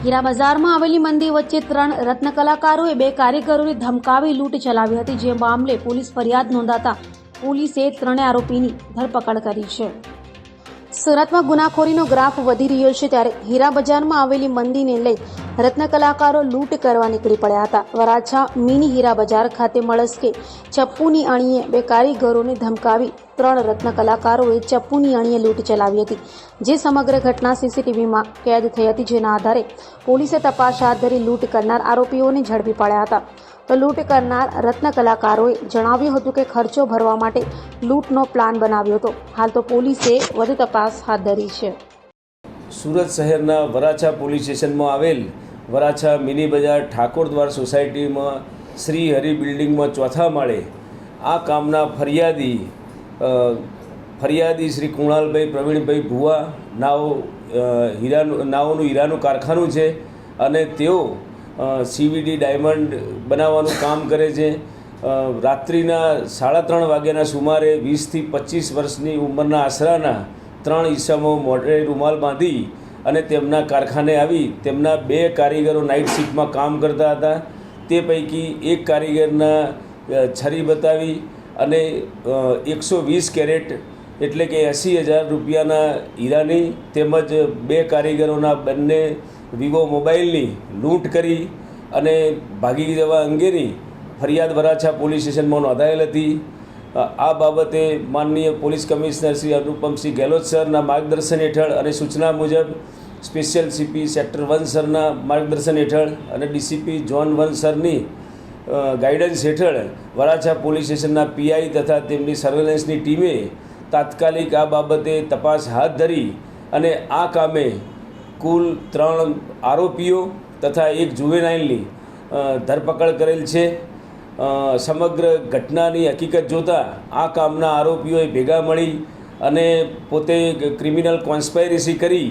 હીરા બજારમાં આવેલી મંદિર વચ્ચે 3 રત્ન કલાકારોએ 2 કારીગરોને ધમકાવી લૂંટ ચલાવી હતી, જે મામલે પોલીસ ફરિયાદ નોંધાતા પોલીસે 3 આરોપીની ધરપકડ કરી છે। સુરતમાં ગુનાખોરીનો ગ્રાફ વધી રહ્યો છે, ત્યારે હીરા બજારમાં આવેલી મંદિરને લઈ રત્ન કલાકારો લૂંટ કરવા નીકળી પડ્યા હતા। વરાછા મિની હીરા બજાર ખાતે મળસ્કે ચપ્પુની અણીએ 2 કારીગરોને ધમકાવી 3 રત્ન કલાકારોએ ચપ્પુની અણીએ લૂંટ ચલાવી હતી, જે સમગ્ર ઘટના સીસીટીવીમાં કેદ થઈ હતી, જેના આધારે પોલીસે તપાસ હાથ ધરી લૂંટ કરનાર આરોપીઓને ઝડપી પડ્યા હતા। તો લૂંટ કરનાર રત્ન કલાકારોએ જણાવ્યું હતું કે ખર્ચો ભરવા માટે લૂંટનો પ્લાન બનાવ્યો હતો। હાલ તો પોલીસે વધુ તપાસ હાથ ધરી છે। સુરત શહેરના વરાછા પોલીસ સ્ટેશનમાં આવેલ વરાછા મિની બજાર ઠાકોરદ્વાર સોસાયટીમાં શ્રી હરિ બિલ્ડિંગમાં ચોથા માળે આ કામના ફરિયાદી શ્રી કુણાલભાઈ પ્રવીણભાઈ ભુવા નાઓનું હીરાનું કારખાનું છે અને તેઓ CVD ડાયમંડ બનાવવાનું કામ કરે છે। રાત્રિના 3:30 વાગ્યાના સુમારે 20 થી 25 વર્ષની ઉંમરના આશરાના 3 ઈસમો મોઢે રૂમાલ બાંધી અને તેમના કારખાને આવી તેમના 2 કારીગરો નાઇટ શિફ્ટમાં કામ કરતા હતા। તે પૈકી એક કારીગરના છરી બતાવી અને 120 કેરેટ એટલે કે 80,000 રૂપિયાના હીરાની તેમજ 2 કારીગરોના બંને વિવો મોબાઈલની લૂંટ કરી અને ભાગી જવા અંગેની ફરિયાદ વરાછા પોલીસ સ્ટેશનમાં નોંધાયેલ હતી। આ બાબતે માનનીય પોલીસ કમિશનર શ્રી અનુપમસિંહ ગેહલોત સરના માર્ગદર્શન હેઠળ અને સૂચના મુજબ સ્પેશિયલ CP સેક્ટર 1 સરના માર્ગદર્શન હેઠળ અને DCP ઝોન 1 સરની ગાઈડન્સ હેઠળ વરાછા પોલીસ સ્ટેશનના PI તથા તેમની સર્વેલન્સની ટીમે તાત્કાલિક આ બાબતે તપાસ હાથ ધરી અને આ કામે કુલ 3 આરોપીઓ તથા 1 જુવેનાઇલની ધરપકડ કરેલ છે। સમગ્ર ઘટનાની હકીકત જોતાં આ કામના આરોપીઓએ ભેગા મળી અને પોતે ક્રિમિનલ કોન્સ્પાયરસી કરી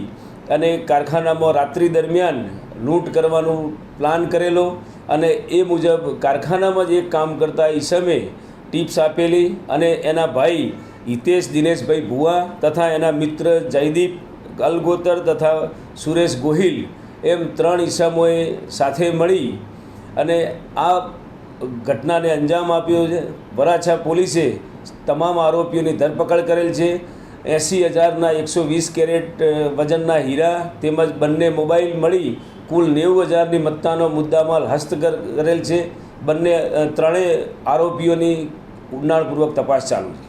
અને કારખાનામાં રાત્રિ દરમિયાન લૂંટ કરવાનું પ્લાન કરેલો અને એ મુજબ કારખાનામાં જ એક કામ કરતા ઈસમે ટિપ્સ આપેલી અને એના ભાઈ હિતેશ દિનેશભાઈ ભુવા તથા એના મિત્ર જયદીપ અલગોતર તથા સુરેશ ગોહિલ એમ 3 ઈસમોએ સાથે મળી અને આ ઘટનાને અંજામ આપ્યો છે। વરાછા પોલીસે તમામ આરોપીઓની ધરપકડ કરેલ છે। 80,000ના 120 કેરેટ વજનના હીરા તેમજ બંને મોબાઈલ મળી કુલ 90,000ની મત્તાનો મુદ્દામાલ હસ્તગત કરેલ છે। બંને 3 આરોપીઓની ઊંડાણપૂર્વક તપાસ ચાલુ છે।